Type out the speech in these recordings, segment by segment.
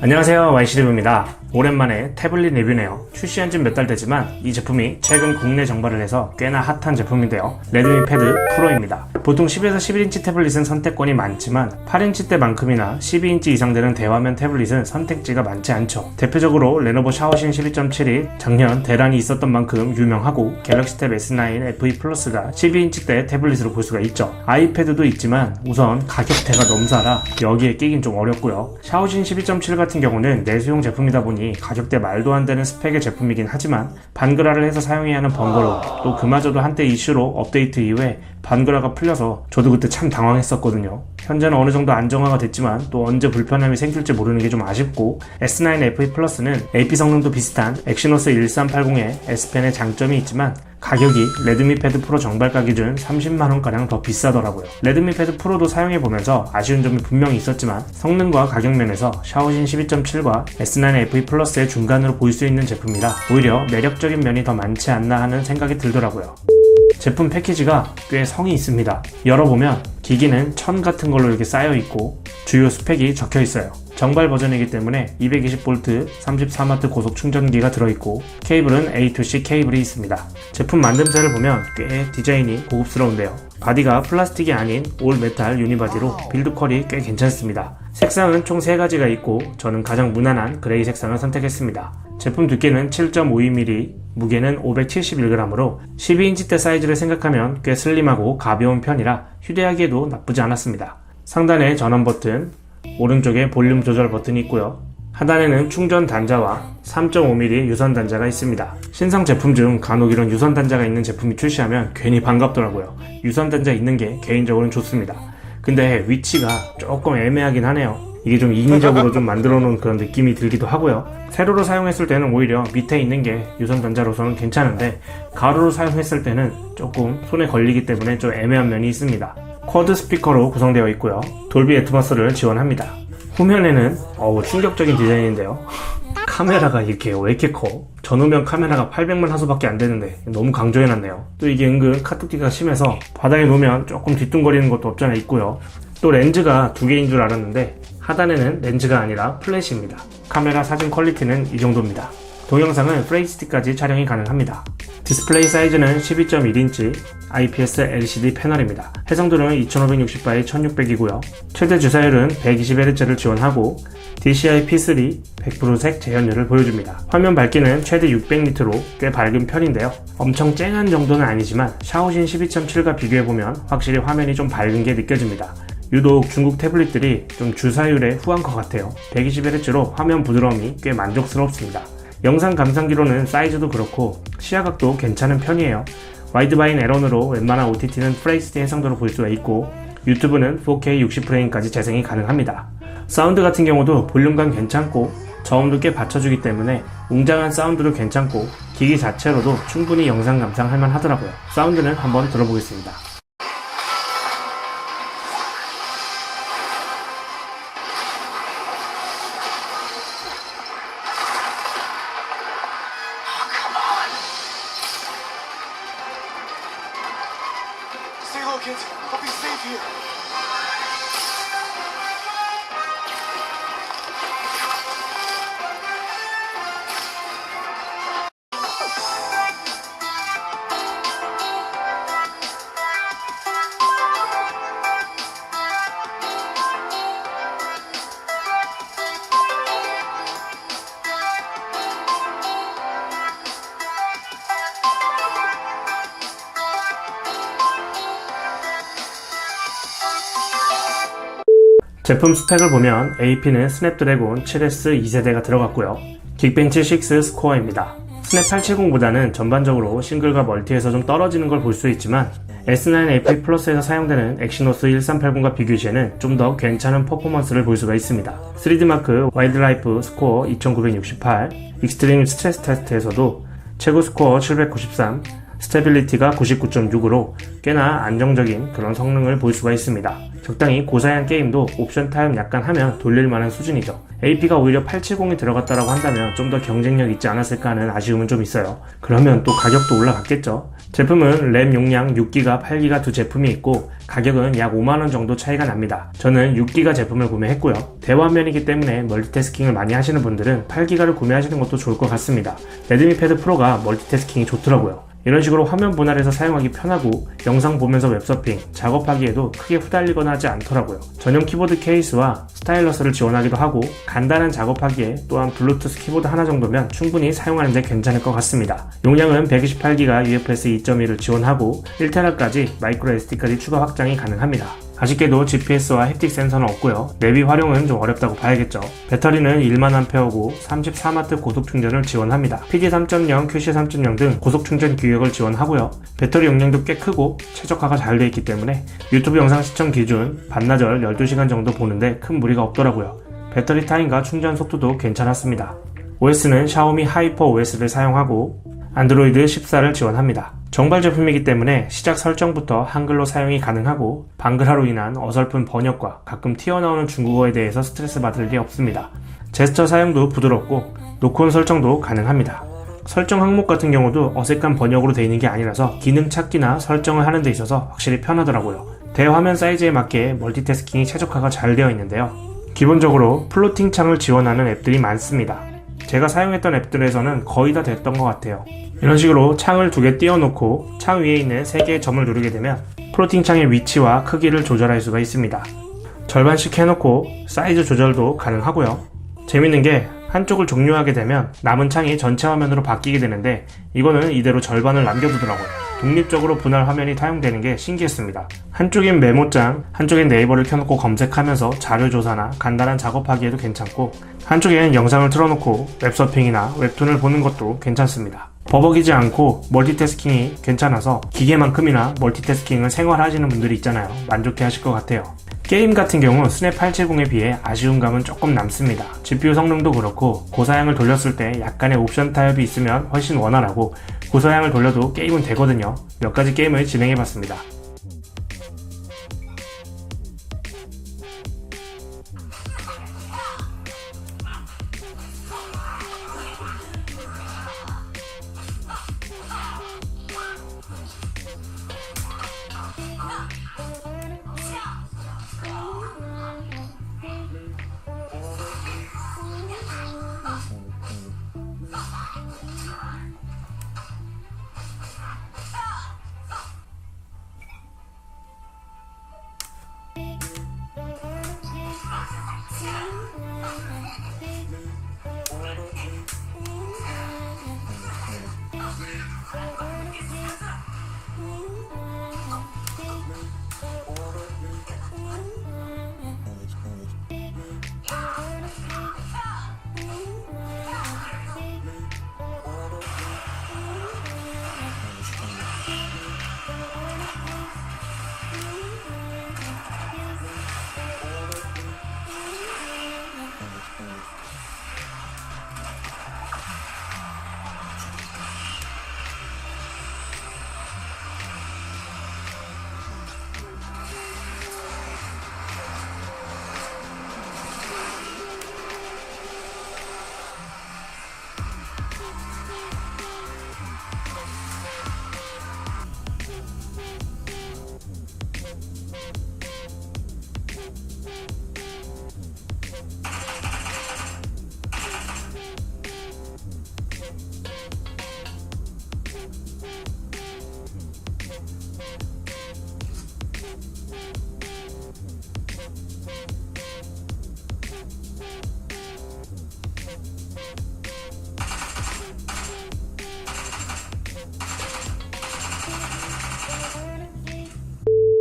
안녕하세요, YC리뷰입니다. 오랜만에 태블릿 리뷰네요. 출시한 지 몇 달 되지만 이 제품이 최근 국내 정발을 해서 꽤나 핫한 제품인데요. 레드미 패드 프로입니다. 보통 10에서 11인치 태블릿은 선택권이 많지만 8인치 대만큼이나 12인치 이상 되는 대화면 태블릿은 선택지가 많지 않죠. 대표적으로 레노버 샤오신 12.7이 작년 대란이 있었던 만큼 유명하고 갤럭시 탭 S9 FE 플러스가 12인치대 태블릿으로 볼 수가 있죠. 아이패드도 있지만 우선 가격대가 넘사라 여기에 끼긴 좀 어렵고요. 샤오신 12.7 같은 경우는 내수용 제품이다 보니 가격대 말도 안 되는 스펙의 제품이긴 하지만 반그라를 해서 사용해야 하는 번거로움, 또 그마저도 한때 이슈로 업데이트 이후에 반그라가 풀려서 저도 그때 참 당황했었거든요. 현재는 어느 정도 안정화가 됐지만 또 언제 불편함이 생길지 모르는 게 좀 아쉽고, S9 FE 플러스는 AP 성능도 비슷한 엑시노스 1380의 S펜의 장점이 있지만 가격이 레드미 패드 프로 정발가 기준 30만원가량 더 비싸더라고요. 레드미 패드 프로도 사용해보면서 아쉬운 점이 분명히 있었지만 성능과 가격 면에서 샤오신 12.7과 S9 FE 플러스의 중간으로 볼 수 있는 제품이라 오히려 매력적인 면이 더 많지 않나 하는 생각이 들더라고요. 제품 패키지가 꽤 성이 있습니다. 열어보면 기기는 천 같은 걸로 이렇게 쌓여있고 주요 스펙이 적혀있어요. 정발 버전이기 때문에 220V 34W 고속 충전기가 들어있고 케이블은 A2C 케이블이 있습니다. 제품 만듦새를 보면 꽤 디자인이 고급스러운데요. 바디가 플라스틱이 아닌 올 메탈 유니바디로 빌드 퀄이 꽤 괜찮습니다. 색상은 총 3가지가 있고 저는 가장 무난한 그레이 색상을 선택했습니다. 제품 두께는 7.52mm, 무게는 571g으로 12인치대 사이즈를 생각하면 꽤 슬림하고 가벼운 편이라 휴대하기에도 나쁘지 않았습니다. 상단에 전원 버튼, 오른쪽에 볼륨 조절 버튼이 있고요. 하단에는 충전 단자와 3.5mm 유선 단자가 있습니다. 신상 제품 중 간혹 이런 유선 단자가 있는 제품이 출시하면 괜히 반갑더라고요. 유선 단자 있는 게 개인적으로는 좋습니다. 근데 위치가 조금 애매하긴 하네요. 이게 좀 인위적으로 좀 만들어 놓은 그런 느낌이 들기도 하고요. 세로로 사용했을 때는 오히려 밑에 있는 게 유선 단자로서는 괜찮은데 가로로 사용했을 때는 조금 손에 걸리기 때문에 좀 애매한 면이 있습니다. 쿼드 스피커로 구성되어 있고요. 돌비 애트모스를 지원합니다. 후면에는 충격적인 디자인인데요. 카메라가 왜 이렇게 커? 전후면 카메라가 800만 화소밖에 안 되는데 너무 강조해놨네요. 또 이게 은근 카툭기가 심해서 바닥에 놓으면 조금 뒤뚱거리는 것도 없잖아 있고요. 또 렌즈가 2개인 줄 알았는데 하단에는 렌즈가 아니라 플래시입니다. 카메라 사진 퀄리티는 이 정도입니다. 동영상은 FHD까지 촬영이 가능합니다. 디스플레이 사이즈는 12.1인치 IPS LCD 패널입니다. 해상도는 2560x 1600이고요. 최대 주사율은 120Hz를 지원하고 DCI P3 100%색 재현율을 보여줍니다. 화면 밝기는 최대 600니트로 꽤 밝은 편인데요. 엄청 쨍한 정도는 아니지만 샤오신 12.7과 비교해보면 확실히 화면이 좀 밝은 게 느껴집니다. 유독 중국 태블릿들이 좀 주사율에 후한 것 같아요. 120Hz로 화면 부드러움이 꽤 만족스럽습니다. 영상 감상기로는 사이즈도 그렇고 시야각도 괜찮은 편이에요. 와이드바인 에런으로 웬만한 OTT는 FHD 해상도로 볼 수가 있고 유튜브는 4K 60프레임까지 재생이 가능합니다. 사운드 같은 경우도 볼륨감 괜찮고 저음도 꽤 받쳐주기 때문에 웅장한 사운드도 괜찮고 기기 자체로도 충분히 영상 감상할 만하더라고요. 사운드는 한번 들어보겠습니다. Stay low, kids. I'll be safe here. 제품 스펙을 보면 AP는 스냅드래곤 7S 2세대가 들어갔고요. 긱벤치 6 스코어입니다. 스냅 870보다는 전반적으로 싱글과 멀티에서 좀 떨어지는 걸 볼 수 있지만 S9 FE 플러스에서 사용되는 엑시노스 1380과 비교 시에는 좀 더 괜찮은 퍼포먼스를 볼 수가 있습니다. 3D마크 와일드라이프 스코어 2968, 익스트림 스트레스 테스트에서도 최고 스코어 793, 스테빌리티가 99.6으로 꽤나 안정적인 그런 성능을 볼 수가 있습니다. 적당히 고사양 게임도 옵션 타협 약간 하면 돌릴만한 수준이죠. AP가 오히려 870이 들어갔다라고 한다면 좀 더 경쟁력 있지 않았을까 하는 아쉬움은 좀 있어요. 그러면 또 가격도 올라갔겠죠. 제품은 램 용량 6기가, 8기가 두 제품이 있고 가격은 약 5만원 정도 차이가 납니다. 저는 6기가 제품을 구매했고요. 대화면이기 때문에 멀티태스킹을 많이 하시는 분들은 8기가를 구매하시는 것도 좋을 것 같습니다. 레드미 패드 프로가 멀티태스킹이 좋더라고요. 이런 식으로 화면 분할해서 사용하기 편하고 영상 보면서 웹서핑, 작업하기에도 크게 후달리거나 하지 않더라고요. 전용 키보드 케이스와 스타일러스를 지원하기도 하고 간단한 작업하기에 또한 블루투스 키보드 하나 정도면 충분히 사용하는데 괜찮을 것 같습니다. 용량은 128기가 UFS 2.1을 지원하고 1TB까지 마이크로 SD까지 추가 확장이 가능합니다. 아쉽게도 GPS와 햅틱 센서는 없고요. 내비 활용은 좀 어렵다고 봐야겠죠. 배터리는 1만Ah고 34W 고속 충전을 지원합니다. PD 3.0, QC 3.0 등 고속 충전 규격을 지원하고요. 배터리 용량도 꽤 크고 최적화가 잘 되어 있기 때문에 유튜브 영상 시청 기준 반나절 12시간 정도 보는데 큰 무리가 없더라고요. 배터리 타임과 충전 속도도 괜찮았습니다. OS는 샤오미 하이퍼 OS를 사용하고 안드로이드 14를 지원합니다. 정발 제품이기 때문에 시작 설정부터 한글로 사용이 가능하고 방글화로 인한 어설픈 번역과 가끔 튀어나오는 중국어에 대해서 스트레스 받을 게 없습니다. 제스처 사용도 부드럽고 노크온 설정도 가능합니다. 설정 항목 같은 경우도 어색한 번역으로 되어 있는 게 아니라서 기능 찾기나 설정을 하는 데 있어서 확실히 편하더라고요. 대화면 사이즈에 맞게 멀티태스킹이 최적화가 잘 되어 있는데요. 기본적으로 플로팅 창을 지원하는 앱들이 많습니다. 제가 사용했던 앱들에서는 거의 다 됐던 것 같아요. 이런 식으로 창을 2개 띄워놓고 창 위에 있는 3개의 점을 누르게 되면 플로팅 창의 위치와 크기를 조절할 수가 있습니다. 절반씩 해놓고 사이즈 조절도 가능하고요. 재밌는 게 한쪽을 종료하게 되면 남은 창이 전체 화면으로 바뀌게 되는데 이거는 이대로 절반을 남겨두더라고요. 독립적으로 분할 화면이 사용되는 게 신기했습니다. 한쪽엔 메모장, 한쪽엔 네이버를 켜놓고 검색하면서 자료 조사나 간단한 작업하기에도 괜찮고 한쪽엔 영상을 틀어놓고 웹서핑이나 웹툰을 보는 것도 괜찮습니다. 버벅이지 않고 멀티태스킹이 괜찮아서 기계만큼이나 멀티태스킹을 생활하시는 분들이 있잖아요. 만족해 하실 것 같아요. 게임 같은 경우 스냅 870에 비해 아쉬운 감은 조금 남습니다. GPU 성능도 그렇고 고사양을 돌렸을 때 약간의 옵션 타협이 있으면 훨씬 원활하고 고사양을 돌려도 게임은 되거든요. 몇 가지 게임을 진행해봤습니다.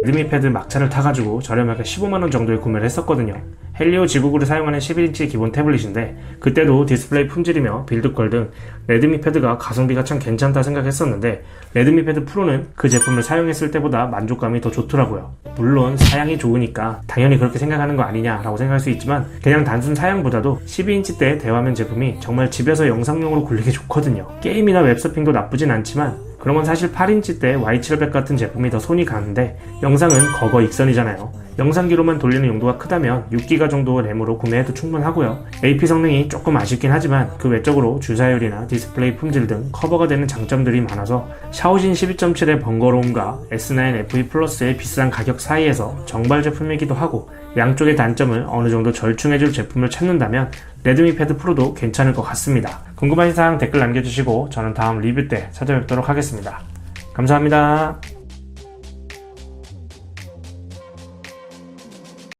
레드미 패드 막차를 타가지고 저렴하게 15만원 정도에 구매를 했었거든요. 헬리오 지구구를 사용하는 11인치 기본 태블릿인데 그때도 디스플레이 품질이며 빌드퀄 등 레드미 패드가 가성비가 참 괜찮다 생각했었는데 레드미 패드 프로는 그 제품을 사용했을 때보다 만족감이 더 좋더라고요. 물론 사양이 좋으니까 당연히 그렇게 생각하는 거 아니냐라고 생각할 수 있지만 그냥 단순 사양보다도 12인치대 대화면 제품이 정말 집에서 영상용으로 굴리기 좋거든요. 게임이나 웹서핑도 나쁘진 않지만 그러면 사실 8인치대 Y700 같은 제품이 더 손이 가는데 영상은 거거 익선이잖아요. 영상기로만 돌리는 용도가 크다면 6기가 정도 램으로 구매해도 충분하고요. AP 성능이 조금 아쉽긴 하지만 그 외적으로 주사율이나 디스플레이 품질 등 커버가 되는 장점들이 많아서 샤오진 12.7의 번거로움과 S9 FE 플러스의 비싼 가격 사이에서 정발 제품이기도 하고 양쪽의 단점을 어느 정도 절충해줄 제품을 찾는다면 레드미 패드 프로도 괜찮을 것 같습니다. 궁금하신 사항 댓글 남겨주시고 저는 다음 리뷰 때 찾아뵙도록 하겠습니다. 감사합니다.